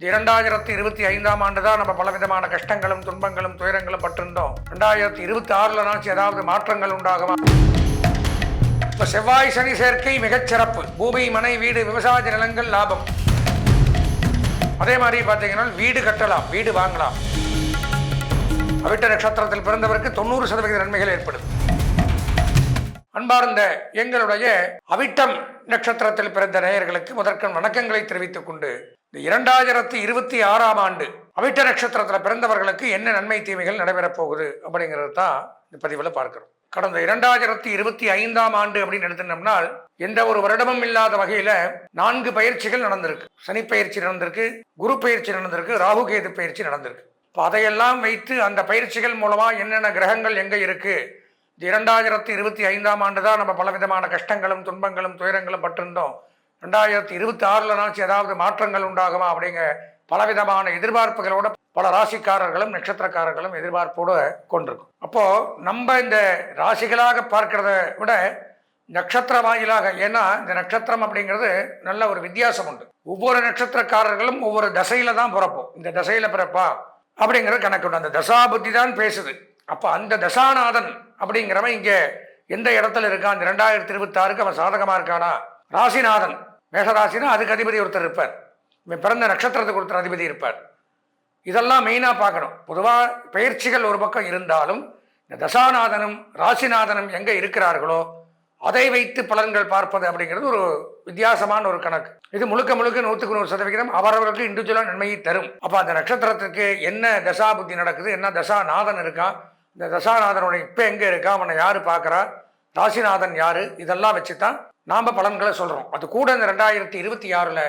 2025ஆம் ஆண்டு தான் நம்ம பலவிதமான கஷ்டங்களும் துன்பங்களும் துயரங்களும் பட்டிருந்தோம். 2026 ஏதாவது மாற்றங்கள் உண்டாகுமா? இப்ப செவ்வாய் சனி சேர்க்கை மிகச்சிறப்பு. பூமி, மனை, வீடு, விவசாய நிலங்கள் லாபம். அதே மாதிரி பார்த்தீங்கன்னா வீடு கட்டலாம், வீடு வாங்கலாம். அவிட்ட நட்சத்திரத்தில் பிறந்தவருக்கு 90% நன்மைகள் ஏற்படும். அன்பார்ந்த எங்களுடைய அவிட்டம் நட்சத்திரத்தில் பிறந்த நேயர்களுக்கு முதற்கண் வணக்கங்களை தெரிவித்துக் கொண்டு, இந்த 2026ஆம் ஆண்டு அவிட்ட நட்சத்திரத்தில் பிறந்தவர்களுக்கு என்ன நன்மை தீமைகள் நடைபெறப் போகுது அப்படிங்கிறது தான் இந்த பதிவில் பார்க்கிறோம். கடந்த 2025ஆம் ஆண்டு அப்படின்னு எடுத்துட்டோம்னா எந்த ஒரு வருடமும் இல்லாத வகையில 4 பயிற்சிகள் நடந்திருக்கு. சனி பயிற்சி நடந்திருக்கு, குரு பயிற்சி நடந்திருக்கு, ராகு கேது பயிற்சி நடந்திருக்கு. இப்போ அதையெல்லாம் வைத்து அந்த பயிற்சிகள் மூலமா என்னென்ன கிரகங்கள் எங்க இருக்கு, 2025ஆம் ஆண்டு தான் நம்ம பலவிதமான கஷ்டங்களும் துன்பங்களும் துயரங்களும் பட்டிருந்தோம். 2026 ஏதாவது மாற்றங்கள் உண்டாகுமா அப்படிங்கிற பலவிதமான எதிர்பார்ப்புகளோட பல ராசிக்காரர்களும் நட்சத்திரக்காரர்களும் எதிர்பார்ப்போடு கொண்டிருக்கும். அப்போ நம்ம இந்த ராசிகளாக பார்க்கிறத விட நட்சத்திர வாயிலாக, ஏன்னா இந்த நட்சத்திரம் அப்படிங்கிறது நல்ல ஒரு வித்தியாசம் உண்டு. ஒவ்வொரு நட்சத்திரக்காரர்களும் ஒவ்வொரு தசையில தான் பிறப்போம். இந்த தசையில பிறப்பா அப்படிங்கிறது கணக்கு உண்டு. அந்த தசா புத்தி தான் பேசுது. அப்போ அந்த தசாநாதன் அப்படிங்கிறவன் இங்கே எந்த இடத்துல இருக்கான், இந்த 2026க்கு அவன் சாதகமாக இருக்கானா? ராசிநாதன், மேஷராசினா அதுக்கு அதிபதி ஒருத்தர் இருப்பார், இவன் பிறந்த நட்சத்திரத்துக்கு ஒருத்தர் அதிபதி இருப்பார். இதெல்லாம் மெயினாக பார்க்கணும். பொதுவாக பயிற்சிகள் ஒரு பக்கம் இருந்தாலும் இந்த தசாநாதனும் ராசிநாதனும் எங்கே இருக்கிறார்களோ அதை வைத்து பலன்கள் பார்ப்பது அப்படிங்கிறது ஒரு வித்தியாசமான ஒரு கணக்கு. இது முழுக்க 100% அவரவர்களுக்கு இண்டிவிஜுவலாக நன்மையை தரும். அப்போ அந்த நட்சத்திரத்துக்கு என்ன தசா புத்தி நடக்குது, என்ன தசாநாதன் இருக்கான், இந்த தசாநாதனுடைய இப்போ எங்கே இருக்கா, அவனை யார் பார்க்குறா, ராசிநாதன் யார், இதெல்லாம் வச்சு தான் நாம் பலன்களை சொல்கிறோம். அது கூட இந்த 2026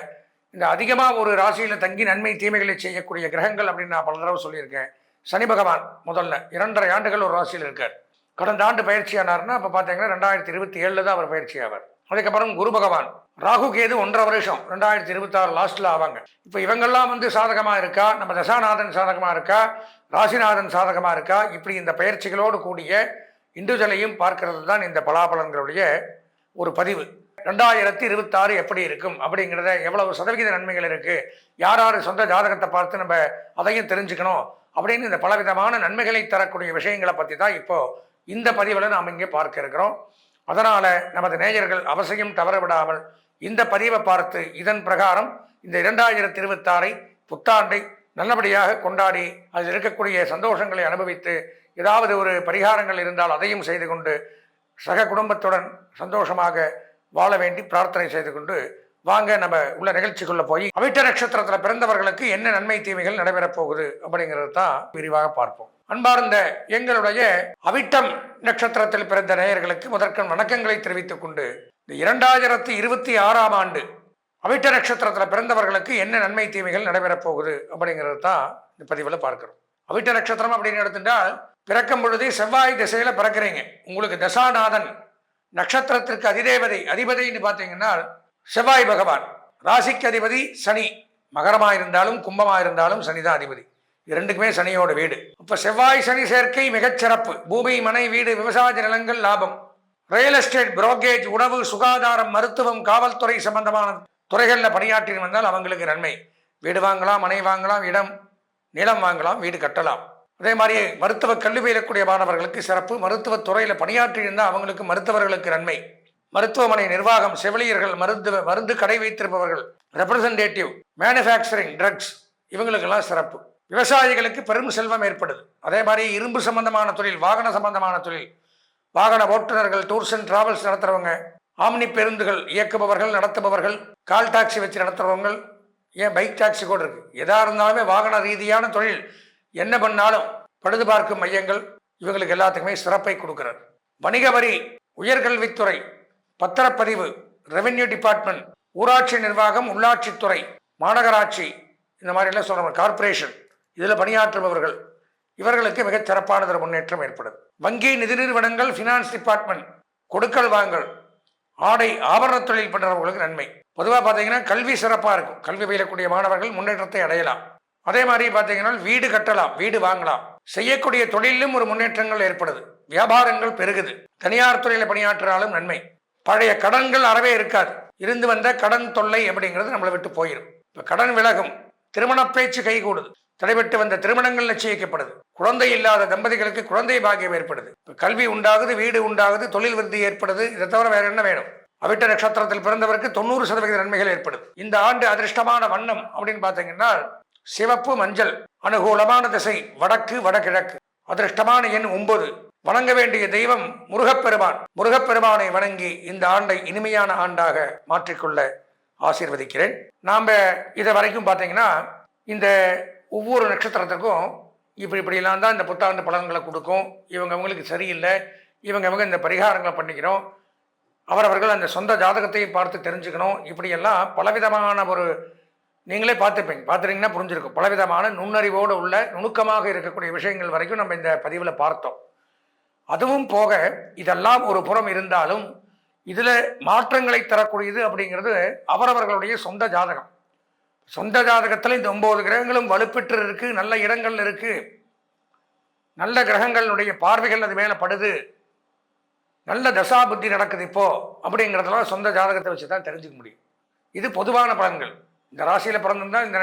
இந்த அதிகமாக ஒரு ராசியில் தங்கி நன்மை தீமைகளை செய்யக்கூடிய கிரகங்கள் அப்படின்னு நான் பல தடவை சொல்லியிருக்கேன். சனி பகவான் முதல்ல 2.5 ஆண்டுகள் ஒரு ராசியில் இருக்கார். கடந்த ஆண்டு பயிற்சியானார்னா அப்போ பார்த்தீங்கன்னா 2027 தான் அவர் பயிற்சி ஆவார். அதுக்கப்புறம் குரு பகவான், ராகு கேது 1.5 வருஷம் 2026 லாஸ்ட்டில் ஆவாங்க. இப்போ இவங்கெல்லாம் சாதகமாக இருக்கா, நம்ம தசாநாதன் சாதகமாக இருக்கா, ராசிநாதன் சாதகமாக இருக்கா, இப்படி இந்த பயிற்சிகளோடு கூடிய இண்டிவிஜுவலையும் பார்க்கறது தான் இந்த பலாபலன்களுடைய ஒரு பதிவு. 2026 எப்படி இருக்கும் அப்படிங்கிறத, எவ்வளவு சதவிகித நன்மைகள் இருக்குது, யார் யார் சொந்த ஜாதகத்தை பார்த்து நம்ம அதையும் தெரிஞ்சுக்கணும் அப்படின்னு இந்த பலவிதமான நன்மைகளை தரக்கூடிய விஷயங்களை பற்றி தான் இப்போது இந்த பதிவில் நாம் இங்கே பார்க்க இருக்கிறோம். அதனால் நமது நேயர்கள் அவசியம் தவறவிடாமல் இந்த பதிவை பார்த்து இதன் பிரகாரம் இந்த 2026 புத்தாண்டை நல்லபடியாக கொண்டாடி அதில் இருக்கக்கூடிய சந்தோஷங்களை அனுபவித்து, ஏதாவது ஒரு பரிகாரங்கள் இருந்தால் அதையும் செய்து கொண்டு சக குடும்பத்துடன் சந்தோஷமாக வாழ வேண்டி பிரார்த்தனை செய்து கொண்டு வாங்க நம்ம உள்ள நிகழ்ச்சிக்குள்ள போய் அவிட்ட நட்சத்திரத்தில் பிறந்தவர்களுக்கு என்ன நன்மை தீமைகள் நடைபெறப் போகுது அப்படிங்கிறது தான் விரிவாக பார்ப்போம். அன்பார்ந்த எங்களுடைய அவிட்டம் நட்சத்திரத்தில் பிறந்த நேயர்களுக்கு முதற்கண் வணக்கங்களை தெரிவித்துக் கொண்டு, இந்த 2026ஆம் ஆண்டு அவிட்ட நட்சத்திரத்தில் பிறந்தவர்களுக்கு என்ன நன்மை தீமைகள் நடைபெறப் போகுது அப்படிங்கிறது தான் இந்த பதிவில் பார்க்கிறோம். அவிட்ட நட்சத்திரம் அப்படின்னு எடுத்துட்டால் பிறக்கும் பொழுதே செவ்வாய் திசையில பிறக்கிறீங்க. உங்களுக்கு தசாநாதன் நட்சத்திரத்திற்கு அதிபதினு பார்த்தீங்கன்னா செவ்வாய் பகவான், ராசிக்கு அதிபதி சனி, மகரமாக இருந்தாலும் கும்பமாக இருந்தாலும் சனி தான் அதிபதி. இரண்டுக்குமே சனியோட வீடு. இப்போ செவ்வாய் சனி சேர்க்கை மிகச்சிறப்பு. பூமி, மனை, வீடு, விவசாய நிலங்கள் லாபம். ரியல் எஸ்டேட், புரோக்கேஜ், உணவு, சுகாதாரம், மருத்துவம், காவல்துறை சம்பந்தமான துறைகளில் பணியாற்றி வந்தால் அவங்களுக்கு நன்மை. வீடு வாங்கலாம், மனை வாங்கலாம், நிலம் வாங்கலாம், வீடு கட்டலாம். அதே மாதிரி மருத்துவ கல்வி பயிலக்கூடிய மாணவர்களுக்கு சிறப்பு. மருத்துவத்துறையில் பணியாற்றி இருந்தால் அவங்களுக்கு மருத்துவர்களுக்கு நன்மை. மருத்துவமனை நிர்வாகம், செவிலியர்கள், மருந்து கடை வைத்திருப்பவர்கள், ரெப்ரசன்டேட்டிவ், மேனுஃபேக்சரிங், ட்ரக்ஸ், இவங்களுக்கெல்லாம் சிறப்பு. விவசாயிகளுக்கு பெரும் செல்வம் ஏற்படுது. அதே மாதிரி இரும்பு சம்பந்தமான தொழில், வாகன சம்பந்தமான தொழில், வாகன ஓட்டுநர்கள், டூர்ஸ் அண்ட் டிராவல்ஸ் நடத்துறவங்க, ஆம்னி பேருந்துகள் இயக்குபவர்கள், நடத்துபவர்கள், கால் டாக்ஸி வச்சு நடத்துறவங்க, ஏன் பைக் டாக்ஸி கூட இருக்கு. எதா இருந்தாலுமே வாகன ரீதியான தொழில் என்ன பண்ணாலும் பழுது பார்க்கும் மையங்கள் இவங்களுக்கு எல்லாத்துக்குமே சிறப்பை கொடுக்கிறார். வணிக வரி, உயர்கல்வித்துறை, பத்திரப்பதிவு, ரெவென்யூ டிபார்ட்மெண்ட், ஊராட்சி நிர்வாகம், உள்ளாட்சித்துறை, மாநகராட்சி, இந்த மாதிரி எல்லாம் சொல்ற கார்பரேஷன், இதில் பணியாற்றுபவர்கள் இவர்களுக்கு மிகச் சிறப்பானதொரு முன்னேற்றம் ஏற்படுது. வங்கி, நிதி நிறுவனங்கள், ஃபினான்ஸ் டிபார்ட்மெண்ட், கொடுக்கல் வாங்கல், ஆடை ஆபரண தொழில் பண்ணுறவங்களுக்கு நன்மை. பொதுவாக பார்த்தீங்கன்னா கல்வி சிறப்பாக இருக்கும். கல்வி பயிலக்கூடிய மாணவர்கள் முன்னேற்றத்தை அடையலாம். அதே மாதிரி பார்த்தீங்கன்னா வீடு கட்டலாம், வீடு வாங்கலாம். செய்யக்கூடிய தொழிலும் ஒரு முன்னேற்றங்கள் ஏற்படுது. வியாபாரங்கள் பெருகுது. தனியார் துறையில் பணியாற்றினாலும் நன்மை. பழைய கடன்கள் அறவே இருக்காது. இருந்து வந்த கடன் தொல்லை அப்படிங்கிறது நம்மளை விட்டு போயிடும். இப்போ கடன் விலகும், திருமண பேச்சு கைகூடுது. தடைபட்டு வந்த திருமணங்கள் நிச்சயிக்கப்படுது. குழந்தை இல்லாத தம்பதிகளுக்கு குழந்தை பாக்கியம் ஏற்படுது. கல்வி உண்டாகுது, வீடு உண்டாகுது, தொழில் விருத்தி ஏற்படுது. இதை தவிர வேற என்ன வேணும்? அவிட்ட நட்சத்திரத்தில் பிறந்தவருக்கு 90% நன்மைகள் ஏற்படுது. இந்த ஆண்டு அதிர்ஷ்டமான வண்ணம் அப்படின்னு பார்த்தீங்கன்னா சிவப்பு, மஞ்சள். அனுகூலமான திசை வடக்கு, வடகிழக்கு. அதிர்ஷ்டமான எண் 9. வணங்க வேண்டிய தெய்வம் முருகப்பெருமான். முருகப்பெருமானை வணங்கி இந்த ஆண்டை இனிமையான ஆண்டாக மாற்றிக்கொள்ள ஆசீர்வதிக்கிறேன். நாம் இதை வரைக்கும் பார்த்தீங்கன்னா இந்த ஒவ்வொரு நட்சத்திரத்துக்கும் இப்படிலாம் தான் இந்த புத்தாண்டு பலன்களை கொடுக்கும். அவங்களுக்கு சரியில்லை, இவங்க இந்த பரிகாரங்களை பண்ணிக்கிறோம், அவரவர்கள் அந்த சொந்த ஜாதகத்தை பார்த்து தெரிஞ்சுக்கணும். இப்படியெல்லாம் பலவிதமான ஒரு நீங்களே பார்த்துட்டீங்கன்னா புரிஞ்சிருக்கும். பலவிதமான நுண்ணறிவோடு உள்ள நுணுக்கமாக இருக்கக்கூடிய விஷயங்கள் வரைக்கும் நம்ம இந்த பதிவில் பார்த்தோம். அதுவும் போக இதெல்லாம் ஒரு புறம் இருந்தாலும் இதில் மாற்றங்களை தரக்கூடியது அப்படிங்கிறது அவரவர்களுடைய சொந்த ஜாதகம். சொந்த ஜாதகத்தில் இந்த 9 கிரகங்களும் வலுப்பெற்று இருக்கு, நல்ல இடங்கள் இருக்கு, நல்ல கிரகங்களுடைய பார்வைகள் அது மேலே படுது, நல்ல தசா புத்தி நடக்குது இப்போ அப்படிங்கிறதெல்லாம் சொந்த ஜாதகத்தை வச்சு தான் தெரிஞ்சுக்க முடியும். இது பொதுவான பலன்கள். இந்த ராசியில் பிறந்திருந்தா இந்த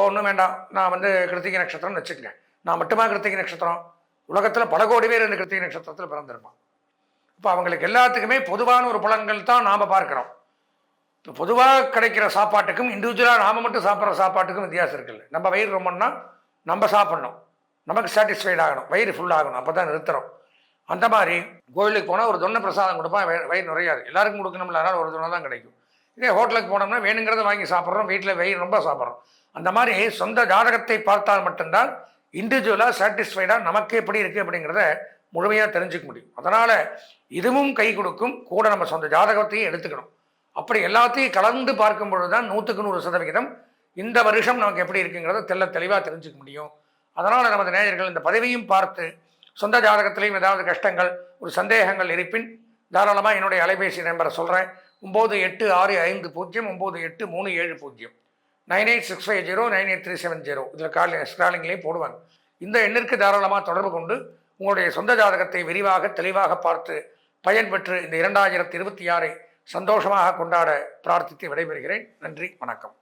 ஒன்றும் வேண்டாம், நான் கிருத்திகை நட்சத்திரம்னு வச்சுக்கேன். நான் மட்டுமா கிருத்திகை நட்சத்திரம்? உலகத்தில் பல கோடி பேர் இந்த கிருத்திகை நட்சத்திரத்தில் பிறந்திருப்பான். இப்போ அவங்களுக்கு எல்லாத்துக்குமே பொதுவான ஒரு பலன்கள் தான் நாம் பார்க்குறோம். இப்போ பொதுவாக கிடைக்கிற சாப்பாட்டுக்கும் இண்டிவிஜுவலாக நாம் மட்டும் சாப்பிட்ற சாப்பாட்டுக்கும் வித்தியாசம் இருக்குல்ல. நம்ம வயிறு ரொம்பன்னா நம்ம சாப்பிட்ணும், நமக்கு சாட்டிஸ்ஃபைட் ஆகணும், வயிறு ஃபுல் ஆகணும், அப்போ தான் நிறுத்துறோம். அந்த மாதிரி கோயிலுக்கு போனால் ஒரு தொன்னை பிரசாதம் கொடுப்பான், வயிறு நிறையாது. எல்லாருக்கும் கொடுக்கணும்ல, அதனால் ஒரு தொன்னை தான் கிடைக்கும். இதே ஹோட்டலுக்கு போனோம்னா வேணுங்கிறத வாங்கி சாப்பிட்றோம், வீட்டில் வயிறு ரொம்ப சாப்பிட்றோம். அந்த மாதிரி சொந்த ஜாதகத்தை பார்த்தால் மட்டும்தான் இண்டிவிஜுவலாக சாட்டிஸ்ஃபைடாக நமக்கு எப்படி இருக்குது அப்படிங்கிறத முழுமையாக தெரிஞ்சுக்க முடியும். அதனால் இதுவும் கை கொடுக்கும், கூட நம்ம சொந்த ஜாதகத்தையும் எடுத்துக்கணும். அப்படி எல்லாத்தையும் கலந்து பார்க்கும் பொழுது தான் 100க்கு 100% இந்த வருஷம் நமக்கு எப்படி இருக்குங்கிறத தெளிவாக தெரிஞ்சுக்க முடியும். அதனால் நமது நேயர்கள் இந்த பதிவையும் பார்த்து சொந்த ஜாதகத்திலையும் ஏதாவது கஷ்டங்கள், ஒரு சந்தேகங்கள் இருப்பின் தாராளமாக என்னுடைய அலைபேசி நம்பரை சொல்கிறேன். 9865098370 9865098370. இதில் ஸ்க்ராலிங்லேயும் போடுவாங்க. இந்த எண்ணிற்கு தாராளமாக தொடர்பு கொண்டு உங்களுடைய சொந்த ஜாதகத்தை விரிவாக தெளிவாக பார்த்து பயன்பெற்று இந்த 2026 சந்தோஷமாக கொண்டாட பிரார்த்தித்து விடைபெறுகிறேன். நன்றி, வணக்கம்.